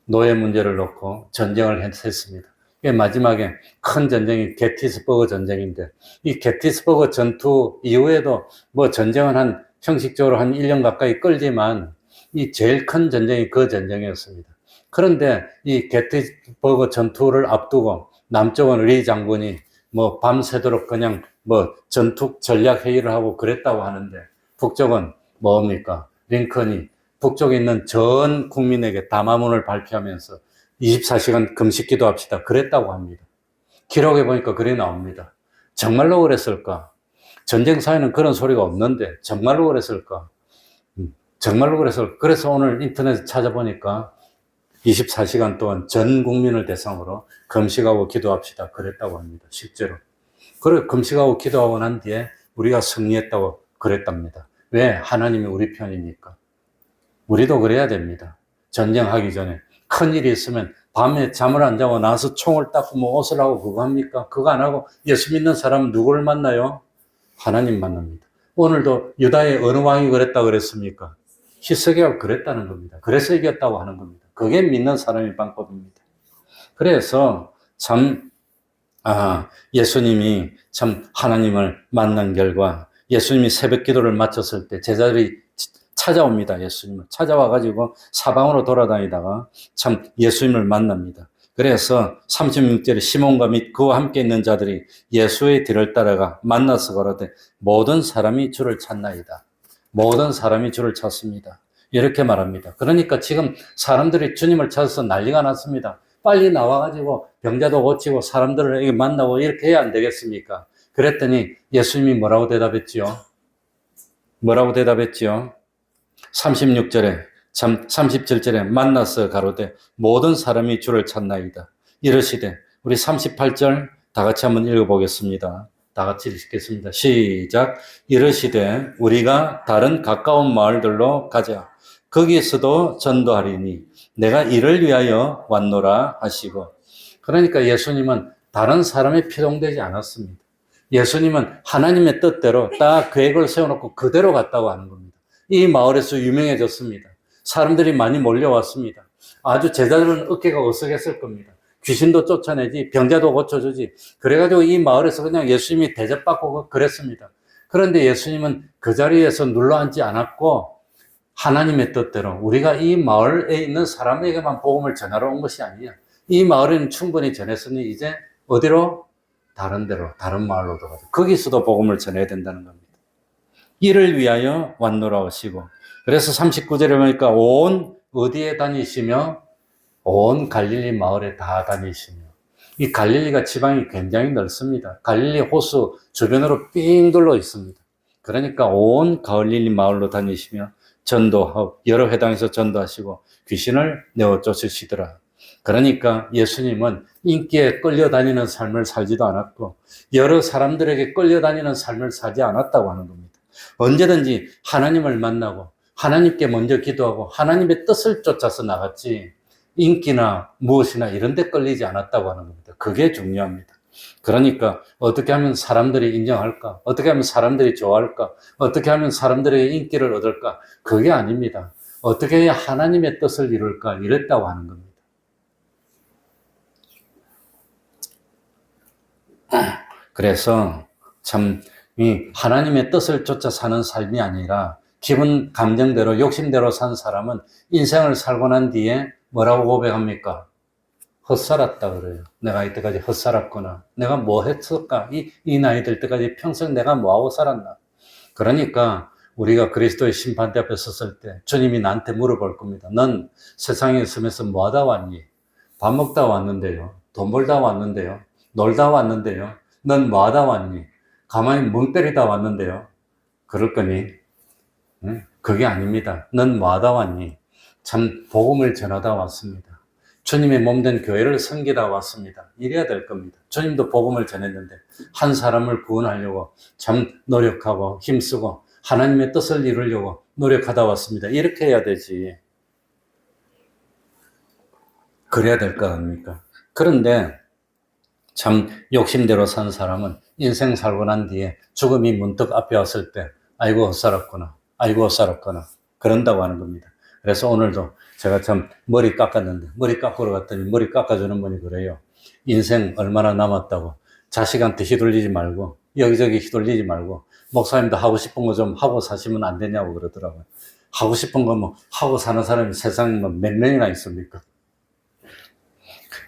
노예 문제를 놓고 전쟁을 했습니다. 마지막에 큰 전쟁이 게티스버그 전쟁인데, 이 게티스버그 전투 이후에도 전쟁은 형식적으로 한 1년 가까이 끌지만 이 제일 큰 전쟁이 그 전쟁이었습니다. 그런데 이 게티스버그 전투를 앞두고 남쪽은 리 장군이 밤새도록 그냥 전투 전략 회의를 하고 그랬다고 하는데, 북쪽은 링컨이 북쪽에 있는 전 국민에게 담화문을 발표하면서 24시간 금식 기도합시다 그랬다고 합니다. 기록해 보니까 그래 나옵니다. 정말로 그랬을까? 전쟁 사회는 그런 소리가 없는데 정말로 그랬을까? 정말로 그랬을까? 그래서 오늘 인터넷에 찾아보니까 24시간 동안 전 국민을 대상으로 금식하고 기도합시다 그랬다고 합니다. 실제로. 그래 금식하고 기도하고 난 뒤에 우리가 승리했다고 그랬답니다. 왜? 하나님이 우리 편이니까. 우리도 그래야 됩니다. 전쟁하기 전에 큰일이 있으면 밤에 잠을 안 자고 나서 총을 닦고 뭐 옷을 하고 그거 합니까? 그거 안 하고 예수 믿는 사람은 누구를 만나요? 하나님 만납니다. 오늘도 유다의 어느 왕이 그랬다 그랬습니까? 히스기야가 그랬다는 겁니다. 그래서 이겼다고 하는 겁니다. 그게 믿는 사람의 방법입니다. 그래서 참 예수님이 참 하나님을 만난 결과 예수님이 새벽 기도를 마쳤을 때 제자들이 찾아옵니다. 예수님을 찾아와가지고 사방으로 돌아다니다가 참 예수님을 만납니다. 그래서 36절에 시몬과 및 그와 함께 있는 자들이 예수의 뒤를 따라가 만나서 걸어대 모든 사람이 주를 찾나이다. 모든 사람이 주를 찾습니다. 이렇게 말합니다. 그러니까 지금 사람들이 주님을 찾아서 난리가 났습니다. 빨리 나와가지고 병자도 고치고 사람들을 만나고 이렇게 해야 안 되겠습니까? 그랬더니 예수님이 뭐라고 대답했지요? 뭐라고 대답했지요? 36절에 37절에 만나서 가로되 모든 사람이 주를 찾나이다. 이러시되 우리 38절 다 같이 한번 읽어보겠습니다. 다 같이 읽겠습니다. 시작. 이러시되 우리가 다른 가까운 마을들로 가자. 거기에서도 전도하리니 내가 이를 위하여 왔노라 하시고. 그러니까 예수님은 다른 사람에 피동되지 않았습니다. 예수님은 하나님의 뜻대로 딱 계획을 세워놓고 그대로 갔다고 하는 겁니다. 이 마을에서 유명해졌습니다. 사람들이 많이 몰려왔습니다. 아주 제자들은 어깨가 어석했을 겁니다. 귀신도 쫓아내지, 병자도 고쳐주지. 그래가지고 이 마을에서 그냥 예수님이 대접받고 그랬습니다. 그런데 예수님은 그 자리에서 눌러앉지 않았고 하나님의 뜻대로 우리가 이 마을에 있는 사람에게만 복음을 전하러 온 것이 아니야. 이 마을에는 충분히 전했으니 이제 어디로? 다른 데로, 다른 마을로 가자. 거기서도 복음을 전해야 된다는 겁니다. 이를 위하여 왔노라 하시고. 그래서 39절에 보니까 온 어디에 다니시며 온 갈릴리 마을에 다 다니시며. 이 갈릴리가 지방이 굉장히 넓습니다. 갈릴리 호수 주변으로 삥 둘러 있습니다. 그러니까 온 갈릴리 마을로 다니시며 전도하고 여러 회당에서 전도하시고 귀신을 내어 쫓으시더라. 그러니까 예수님은 인기에 끌려다니는 삶을 살지도 않았고 여러 사람들에게 끌려다니는 삶을 살지 않았다고 하는 겁니다. 언제든지 하나님을 만나고 하나님께 먼저 기도하고 하나님의 뜻을 쫓아서 나갔지 인기나 무엇이나 이런 데 끌리지 않았다고 하는 겁니다. 그게 중요합니다. 그러니까 어떻게 하면 사람들이 인정할까? 어떻게 하면 사람들이 좋아할까? 어떻게 하면 사람들에게 인기를 얻을까? 그게 아닙니다. 어떻게 해야 하나님의 뜻을 이룰까? 이랬다고 하는 겁니다. 그래서 참 이 하나님의 뜻을 쫓아 사는 삶이 아니라 기분 감정대로 욕심대로 산 사람은 인생을 살고 난 뒤에 뭐라고 고백합니까? 헛살았다 그래요. 내가 이때까지 헛살았구나. 내가 뭐 했을까? 이 나이 들 때까지 평생 내가 뭐하고 살았나? 그러니까 우리가 그리스도의 심판대 앞에 섰을 때 주님이 나한테 물어볼 겁니다. 넌 세상에 있으면서 뭐 하다 왔니? 밥 먹다 왔는데요. 돈 벌다 왔는데요. 놀다 왔는데요. 넌 뭐 하다 왔니? 가만히 멍 때리다 왔는데요. 그럴 거니? 응? 그게 아닙니다. 넌 뭐 하다 왔니? 참 복음을 전하다 왔습니다. 주님의 몸된 교회를 섬기다 왔습니다. 이래야 될 겁니다. 주님도 복음을 전했는데 한 사람을 구원하려고 참 노력하고 힘쓰고 하나님의 뜻을 이루려고 노력하다 왔습니다. 이렇게 해야 되지. 그래야 될 거 아닙니까? 그런데 참 욕심대로 산 사람은 인생 살고 난 뒤에 죽음이 문득 앞에 왔을 때 아이고 헛살았구나. 아이고 헛살았구나. 그런다고 하는 겁니다. 그래서 오늘도 제가 참 머리 깎았는데 머리 깎으러 갔더니 머리 깎아주는 분이 그래요. 인생 얼마나 남았다고 자식한테 휘둘리지 말고 여기저기 휘둘리지 말고 목사님도 하고 싶은 거 좀 하고 사시면 안 되냐고 그러더라고요. 하고 싶은 거 뭐 하고 사는 사람이 세상에 뭐 몇 명이나 있습니까?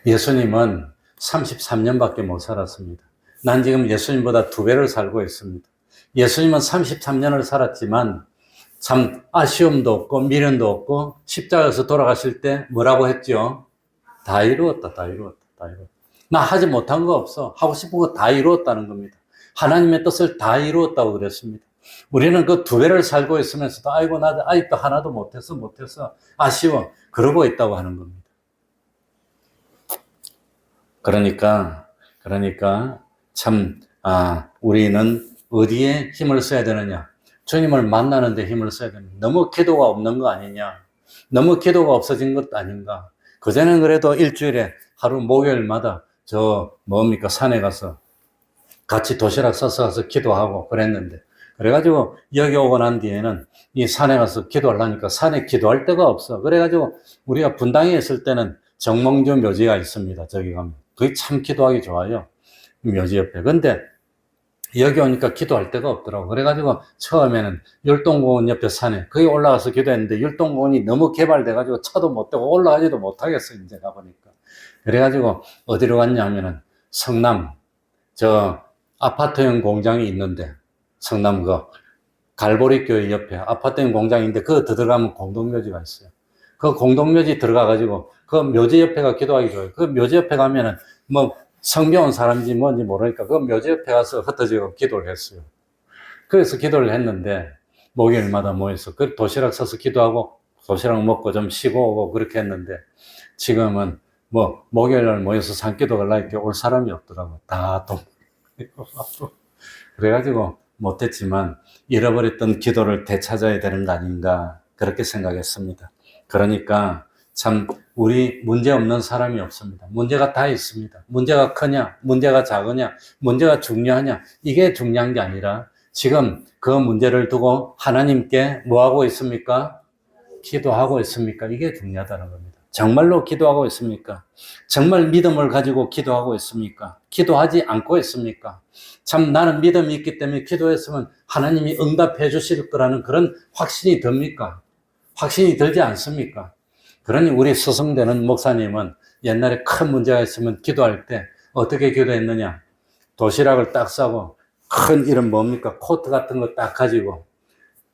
예수님은 33년밖에 못 살았습니다. 난 지금 예수님보다 2배를 살고 있습니다. 예수님은 33년을 살았지만 참 아쉬움도 없고 미련도 없고 십자가에서 돌아가실 때 뭐라고 했죠? 다 이루었다, 다 이루었다, 다 이루었다. 나 하지 못한 거 없어. 하고 싶은 거 다 이루었다는 겁니다. 하나님의 뜻을 다 이루었다고 그랬습니다. 우리는 그 2배를 살고 있으면서도 아이고 나 아직도 하나도 못했어 아쉬워 그러고 있다고 하는 겁니다. 그러니까 참 우리는 어디에 힘을 써야 되느냐? 주님을 만나는 데 힘을 써야 됩니다. 너무 기도가 없는 거 아니냐? 너무 기도가 없어진 것 아닌가? 그전에는 그래도 일주일에 하루 목요일마다 산에 가서 같이 도시락 싸서 가서 기도하고 그랬는데, 그래가지고 여기 오고 난 뒤에는 이 산에 가서 기도하려니까 산에 기도할 데가 없어. 그래가지고 우리가 분당에 있을 때는 정몽주 묘지가 있습니다. 저기 가면. 거기 참 기도하기 좋아요. 묘지 옆에. 근데 여기 오니까 기도할 데가 없더라고. 그래가지고 처음에는 율동공원 옆에 산에 거기 올라가서 기도했는데 율동공원이 너무 개발돼가지고 차도 못 대고 올라가지도 못하겠어, 이제 가보니까. 그래가지고 어디로 갔냐 하면은 성남, 아파트형 공장이 있는데, 성남 갈보리교회 옆에 아파트형 공장인데 그거 들어가면 공동묘지가 있어요. 그 공동묘지 들어가가지고 그 묘지 옆에가 기도하기 좋아요. 그 묘지 옆에 가면은 뭐 성경 온 사람인지 뭔지 모르니까 그 묘지 옆에 가서 흩어지고 기도를 했어요. 그래서 기도를 했는데 목요일마다 모여서 그 도시락 싸서 기도하고 도시락 먹고 좀 쉬고 오고 그렇게 했는데, 지금은 뭐 목요일날 모여서 산기도 가려니까 올 사람이 없더라고. 다 그래가지고 못했지만 잃어버렸던 기도를 되찾아야 되는 거 아닌가 그렇게 생각했습니다. 그러니까 참 우리 문제 없는 사람이 없습니다. 문제가 다 있습니다. 문제가 크냐, 문제가 작으냐, 문제가 중요하냐, 이게 중요한 게 아니라 지금 그 문제를 두고 하나님께 뭐 하고 있습니까? 기도하고 있습니까? 이게 중요하다는 겁니다. 정말로 기도하고 있습니까? 정말 믿음을 가지고 기도하고 있습니까? 기도하지 않고 있습니까? 참 나는 믿음이 있기 때문에 기도했으면 하나님이 응답해 주실 거라는 그런 확신이 듭니까? 확신이 들지 않습니까? 그러니 우리 수성되는 목사님은 옛날에 큰 문제가 있으면 기도할 때 어떻게 기도했느냐? 도시락을 딱 싸고 큰 이런 뭡니까? 코트 같은 거 딱 가지고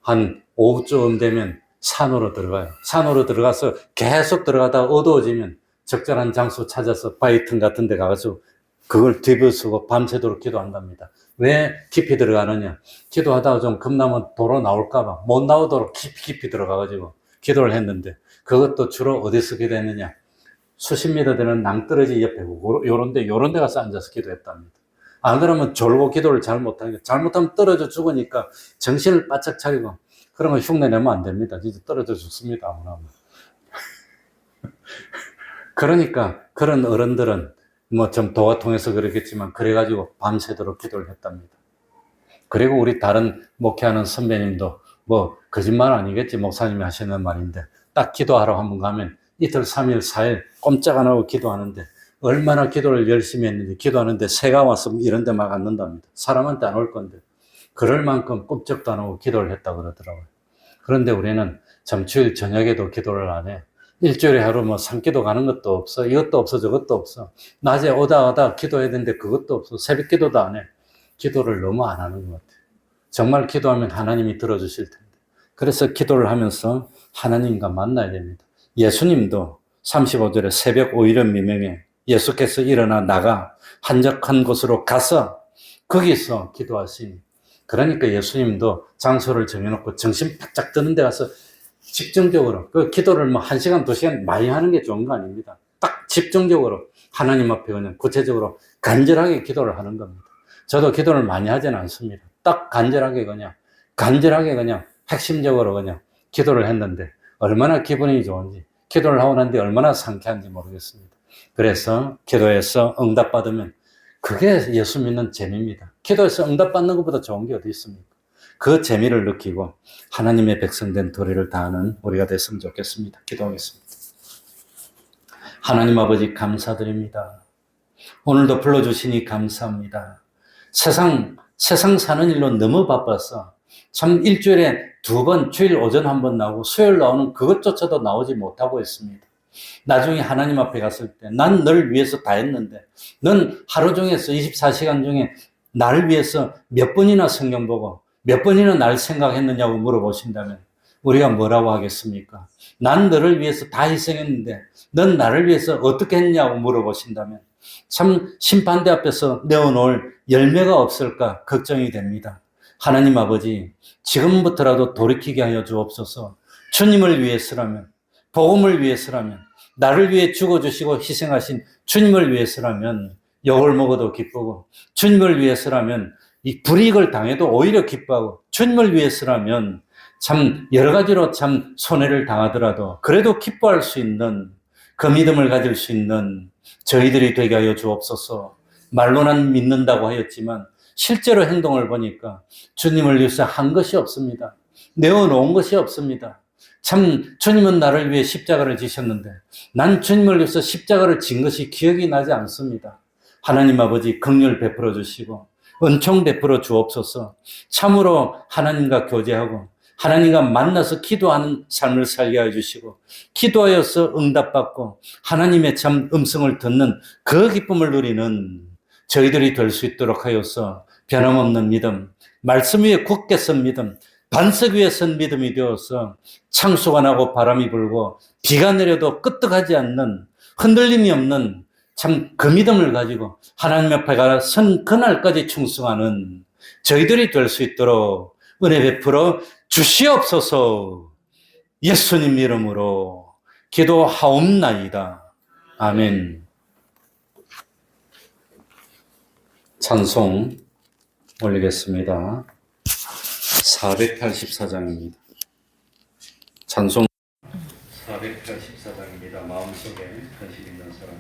한 오후쯤 되면 산으로 들어가요. 산으로 들어가서 계속 들어가다가 어두워지면 적절한 장소 찾아서 바위틈 같은 데 가서 그걸 뒤부수고 밤새도록 기도한답니다. 왜 깊이 들어가느냐? 기도하다가 좀 겁나면 도로 나올까봐 못 나오도록 깊이 들어가가지고 기도를 했는데, 그것도 주로 어디서 기도했느냐? 수십 미터 되는 낭떠러지 옆에 요런 데 가서 앉아서 기도했답니다. 안 그러면 졸고 기도를 잘못하니까, 잘못하면 떨어져 죽으니까 정신을 바짝 차리고, 그러면 흉내 내면 안 됩니다. 진짜 떨어져 죽습니다. 아무나. 그러니까 그런 어른들은 뭐 좀 도가 통해서 그렇겠지만 그래가지고 밤새도록 기도를 했답니다. 그리고 우리 다른 목회하는 선배님도 뭐 거짓말 아니겠지, 목사님이 하시는 말인데, 딱 기도하러 한번 가면 이틀, 3일, 4일 꼼짝 안 하고 기도하는데, 얼마나 기도를 열심히 했는지, 기도하는데 새가 와서 이런 데 막 앉는답니다. 사람한테 안 올 건데 그럴 만큼 꼼짝도 안 하고 기도를 했다고 그러더라고요. 그런데 우리는 참 주일 저녁에도 기도를 안 해. 일주일에 하루 뭐 산기도 가는 것도 없어. 이것도 없어, 저것도 없어. 낮에 오다 기도해야 되는데 그것도 없어. 새벽 기도도 안 해. 기도를 너무 안 하는 것 같아요. 정말 기도하면 하나님이 들어주실 텐데. 그래서 기도를 하면서 하나님과 만나야 됩니다. 예수님도 35절에 새벽 오이른 미명에 예수께서 일어나 나가 한적한 곳으로 가서 거기서 기도하시니, 그러니까 예수님도 장소를 정해놓고 정신 바짝 드는 데 가서 집중적으로 그 기도를 뭐 1시간, 2시간 많이 하는 게 좋은 거 아닙니다. 딱 집중적으로 하나님 앞에 그냥 구체적으로 간절하게 기도를 하는 겁니다. 저도 기도를 많이 하지는 않습니다. 딱 간절하게 그냥 핵심적으로 그냥 기도를 했는데 얼마나 기분이 좋은지, 기도를 하고 난 뒤에 얼마나 상쾌한지 모르겠습니다. 그래서 기도해서 응답받으면 그게 예수 믿는 재미입니다. 기도해서 응답받는 것보다 좋은 게 어디 있습니까? 그 재미를 느끼고 하나님의 백성된 도리를 다하는 우리가 됐으면 좋겠습니다. 기도하겠습니다. 하나님 아버지 감사드립니다. 오늘도 불러주시니 감사합니다. 세상 사는 일로 너무 바빠서 참 일주일에 2번, 주일 오전 1번 나오고 수요일 나오는 그것조차도 나오지 못하고 있습니다. 나중에 하나님 앞에 갔을 때 난 널 위해서 다 했는데, 넌 하루 중에서 24시간 중에 나를 위해서 몇 번이나 성경 보고 몇 번이나 날 생각했느냐고 물어보신다면 우리가 뭐라고 하겠습니까? 난 너를 위해서 다 희생했는데 넌 나를 위해서 어떻게 했냐고 물어보신다면 참 심판대 앞에서 내어놓을 열매가 없을까 걱정이 됩니다. 하나님 아버지, 지금부터라도 돌이키게 하여 주옵소서. 주님을 위해서라면, 복음을 위해서라면, 나를 위해 죽어주시고 희생하신 주님을 위해서라면 욕을 먹어도 기쁘고, 주님을 위해서라면 이 불이익을 당해도 오히려 기뻐하고, 주님을 위해서라면 참 여러 가지로 참 손해를 당하더라도 그래도 기뻐할 수 있는 그 믿음을 가질 수 있는 저희들이 되게 하여 주옵소서. 말로는 믿는다고 하였지만 실제로 행동을 보니까 주님을 위해서 한 것이 없습니다. 내어놓은 것이 없습니다. 참 주님은 나를 위해 십자가를 지셨는데 난 주님을 위해서 십자가를 진 것이 기억이 나지 않습니다. 하나님 아버지 긍휼 베풀어 주시고 은총 베풀어 주옵소서. 참으로 하나님과 교제하고 하나님과 만나서 기도하는 삶을 살게 해주시고 기도하여서 응답받고 하나님의 참 음성을 듣는 그 기쁨을 누리는 저희들이 될 수 있도록 하여서 변함없는 믿음, 말씀 위에 굳게 선 믿음, 반석 위에 선 믿음이 되어서 창수가 나고 바람이 불고 비가 내려도 끄떡하지 않는 흔들림이 없는 참 그 믿음을 가지고 하나님 앞에 가 선 그날까지 충성하는 저희들이 될 수 있도록 은혜 베풀어 주시옵소서. 예수님 이름으로 기도하옵나이다. 아멘. 찬송 올리겠습니다. 484장입니다. 찬송 484장입니다. 마음속에 관심 있는 사람.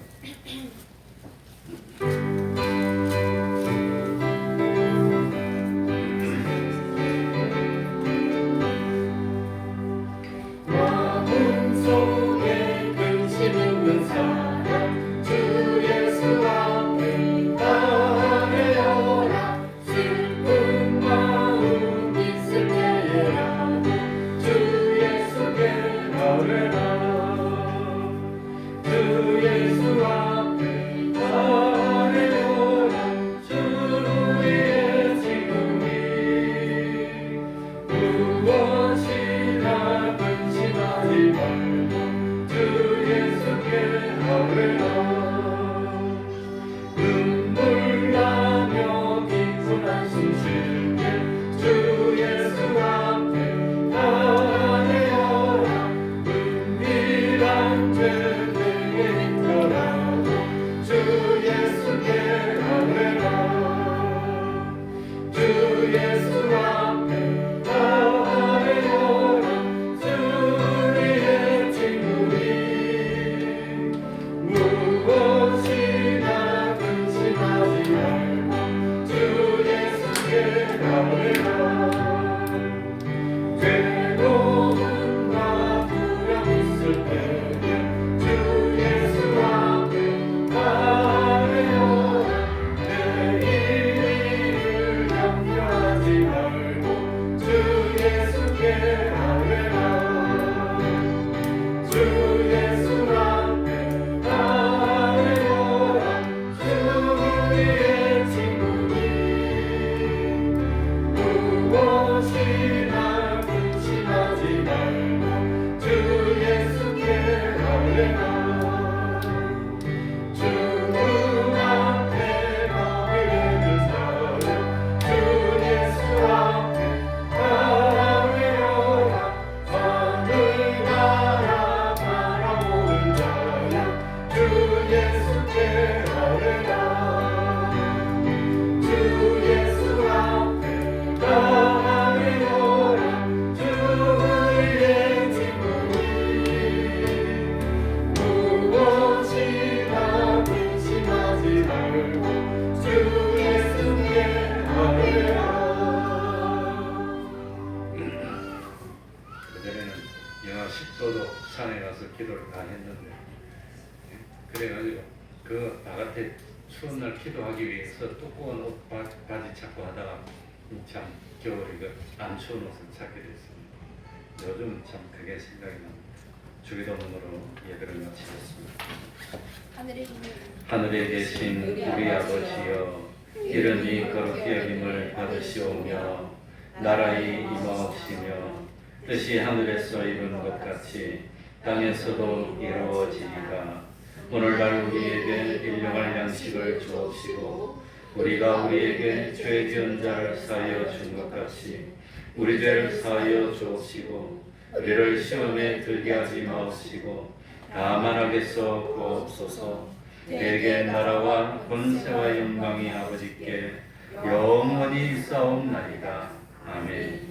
마음속에 근심 있는 사람 주 예수 앞에 나아가라. 슬픈 마음 있을 때에라도 주 예수께 나아가라. 주 예수 앞에 나아가라. 주로 위해 지금이 무엇이나 근심하지 말고 주 예수께 나아가라. 눈물 나며 깊은 한숨 쉴 때 주 예수 앞에 나아가라. 은밀한 죄 내게 있더라도 주 예수께 나아가라. 주 예수 앞에 나아가라. 주 우리의 친구니 무엇이나 근심하지 말고 주 예수께 나아가라. 괴로움과 두려움 있을 때에 주 예수 앞에 나아가라. 내일을 염려하지 말고 주 예수께 나아가라. 주 예수 앞에 나아가라. 주 우리의 친구니 무엇이나 근심하지 말고 주 예수께 나아가라. 주님 앞에 마음을 내는 사람 주 예수 앞에 나아가라. 하늘나라 바라보는 자야 주 예수께 나아가라. 주 예수 앞에 나아가라. 주 우리의 친구니 무엇이나 근심하지 말고 주 예수께 나아가라. 그전에는 영하 10도도 산에 가서 기도를 다 했는데 그래가지고 그 바깥에 추운 날 기도하기 위해서 두꺼운 옷 바지 찾고 하다가 참 겨울에 안 추운 옷을 찾게 됐습니다. 요즘 참 그게 생각이 납니다. 주기도문으로 예배를 마치겠습니다. 하늘에 계신 우리 아버지여, 이름이 거룩히 여김을 받으시오며 나라의 임하옵시며 뜻이 하늘에서 이룬 것 같이 땅에서도 이루어지리라. 오늘날 우리에게 일용할 양식을 주옵시고 우리가 우리에게 죄 지은 자를 사하여 준 것 같이 우리 죄를 사하여 주옵시고 우리를 시험에 들게 하지 마옵시고 다만 악에서 구하옵소서. 내게 나라와 권세와 영광이 아버지께 영원히 있사옵나이다. 아멘.